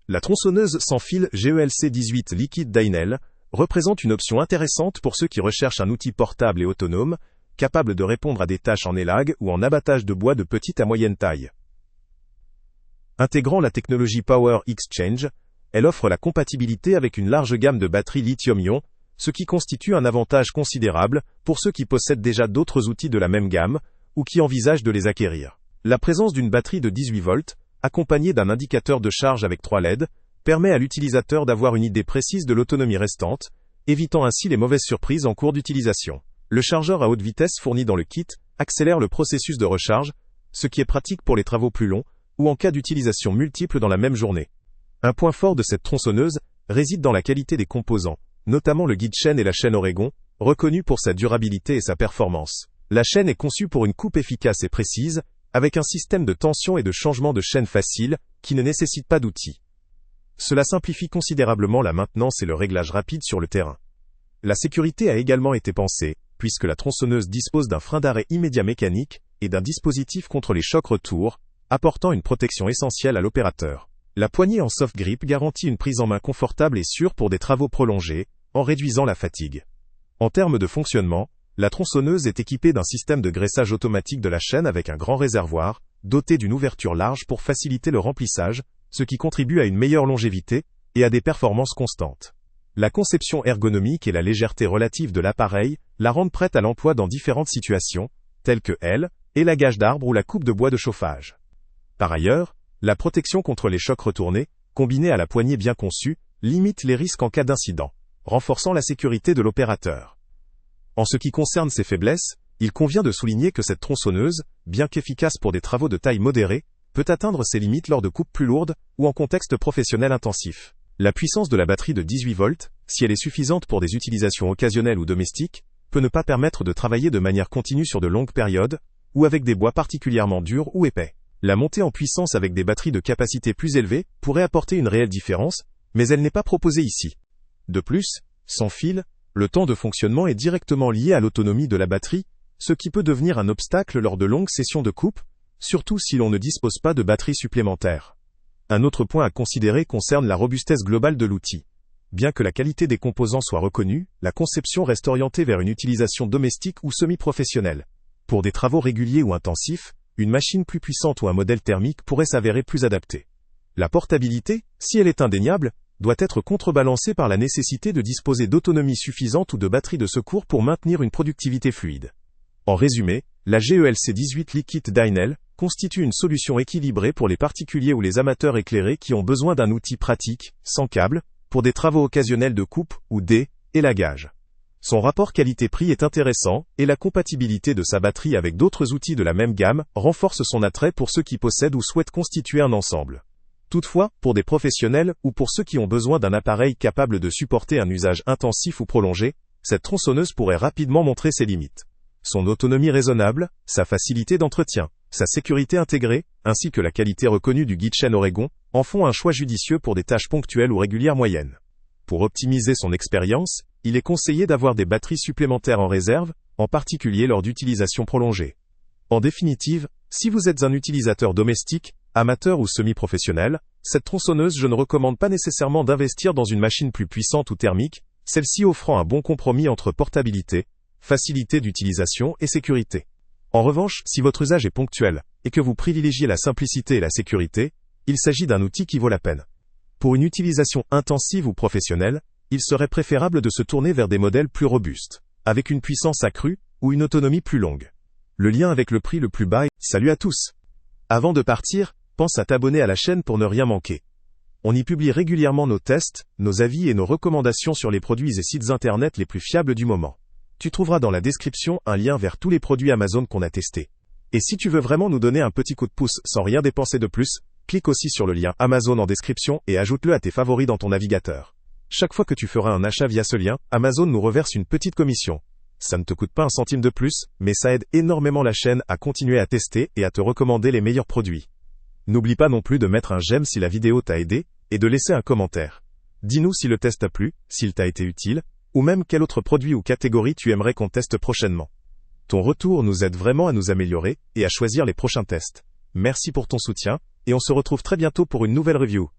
La tronçonneuse sans fil GELC18 Liquid Dynel représente une option intéressante pour ceux qui recherchent un outil portable et autonome, capable de répondre à des tâches en élag ou en abattage de bois de petite à moyenne taille. Intégrant la technologie Power Exchange, elle offre la compatibilité avec une large gamme de batteries lithium-ion, ce qui constitue un avantage considérable pour ceux qui possèdent déjà d'autres outils de la même gamme ou qui envisagent de les acquérir. La présence d'une batterie de 18 volts, accompagnée d'un indicateur de charge avec 3 LED, permet à l'utilisateur d'avoir une idée précise de l'autonomie restante, évitant ainsi les mauvaises surprises en cours d'utilisation. Le chargeur à haute vitesse fourni dans le kit accélère le processus de recharge, ce qui est pratique pour les travaux plus longs ou en cas d'utilisation multiple dans la même journée. Un point fort de cette tronçonneuse réside dans la qualité des composants, notamment le guide chaîne et la chaîne Oregon, reconnus pour sa durabilité et sa performance. La chaîne est conçue pour une coupe efficace et précise, avec un système de tension et de changement de chaîne facile, qui ne nécessite pas d'outils. Cela simplifie considérablement la maintenance et le réglage rapide sur le terrain. La sécurité a également été pensée, puisque la tronçonneuse dispose d'un frein d'arrêt immédiat mécanique et d'un dispositif contre les chocs retour, apportant une protection essentielle à l'opérateur. La poignée en soft grip garantit une prise en main confortable et sûre pour des travaux prolongés, en réduisant la fatigue. En termes de fonctionnement, la tronçonneuse est équipée d'un système de graissage automatique de la chaîne avec un grand réservoir, doté d'une ouverture large pour faciliter le remplissage, ce qui contribue à une meilleure longévité et à des performances constantes. La conception ergonomique et la légèreté relative de l'appareil la rendent prête à l'emploi dans différentes situations, telles que l'élagage d'arbres ou la coupe de bois de chauffage. Par ailleurs, la protection contre les chocs retournés, combinée à la poignée bien conçue, limite les risques en cas d'incident, renforçant la sécurité de l'opérateur. En ce qui concerne ses faiblesses, il convient de souligner que cette tronçonneuse, bien qu'efficace pour des travaux de taille modérée, peut atteindre ses limites lors de coupes plus lourdes ou en contexte professionnel intensif. La puissance de la batterie de 18 volts, si elle est suffisante pour des utilisations occasionnelles ou domestiques, peut ne pas permettre de travailler de manière continue sur de longues périodes, ou avec des bois particulièrement durs ou épais. La montée en puissance avec des batteries de capacité plus élevée pourrait apporter une réelle différence, mais elle n'est pas proposée ici. De plus, sans fil, le temps de fonctionnement est directement lié à l'autonomie de la batterie, ce qui peut devenir un obstacle lors de longues sessions de coupe, surtout si l'on ne dispose pas de batterie supplémentaire. Un autre point à considérer concerne la robustesse globale de l'outil. Bien que la qualité des composants soit reconnue, la conception reste orientée vers une utilisation domestique ou semi-professionnelle. Pour des travaux réguliers ou intensifs, une machine plus puissante ou un modèle thermique pourrait s'avérer plus adapté. La portabilité, si elle est indéniable, doit être contrebalancée par la nécessité de disposer d'autonomie suffisante ou de batteries de secours pour maintenir une productivité fluide. En résumé, la GELC18 Liquid Dynel constitue une solution équilibrée pour les particuliers ou les amateurs éclairés qui ont besoin d'un outil pratique, sans câble, pour des travaux occasionnels de coupe ou d'élagage. Son rapport qualité-prix est intéressant, et la compatibilité de sa batterie avec d'autres outils de la même gamme renforce son attrait pour ceux qui possèdent ou souhaitent constituer un ensemble. Toutefois, pour des professionnels ou pour ceux qui ont besoin d'un appareil capable de supporter un usage intensif ou prolongé, cette tronçonneuse pourrait rapidement montrer ses limites. Son autonomie raisonnable, sa facilité d'entretien, sa sécurité intégrée, ainsi que la qualité reconnue du guide chaîne Oregon, en font un choix judicieux pour des tâches ponctuelles ou régulières moyennes. Pour optimiser son expérience, il est conseillé d'avoir des batteries supplémentaires en réserve, en particulier lors d'utilisation prolongée. En définitive, si vous êtes un utilisateur domestique, amateur ou semi-professionnel, cette tronçonneuse je ne recommande pas nécessairement d'investir dans une machine plus puissante ou thermique, celle-ci offrant un bon compromis entre portabilité, facilité d'utilisation et sécurité. En revanche, si votre usage est ponctuel, et que vous privilégiez la simplicité et la sécurité, il s'agit d'un outil qui vaut la peine. Pour une utilisation intensive ou professionnelle, il serait préférable de se tourner vers des modèles plus robustes, avec une puissance accrue ou une autonomie plus longue. Le lien avec le prix le plus bas est... Salut à tous! Avant de partir, pense à t'abonner à la chaîne pour ne rien manquer. On y publie régulièrement nos tests, nos avis et nos recommandations sur les produits et sites internet les plus fiables du moment. Tu trouveras dans la description un lien vers tous les produits Amazon qu'on a testés. Et si tu veux vraiment nous donner un petit coup de pouce sans rien dépenser de plus, clique aussi sur le lien Amazon en description et ajoute-le à tes favoris dans ton navigateur. Chaque fois que tu feras un achat via ce lien, Amazon nous reverse une petite commission. Ça ne te coûte pas un centime de plus, mais ça aide énormément la chaîne à continuer à tester et à te recommander les meilleurs produits. N'oublie pas non plus de mettre un j'aime si la vidéo t'a aidé, et de laisser un commentaire. Dis-nous si le test t'a plu, s'il t'a été utile, ou même quel autre produit ou catégorie tu aimerais qu'on teste prochainement. Ton retour nous aide vraiment à nous améliorer, et à choisir les prochains tests. Merci pour ton soutien, et on se retrouve très bientôt pour une nouvelle review.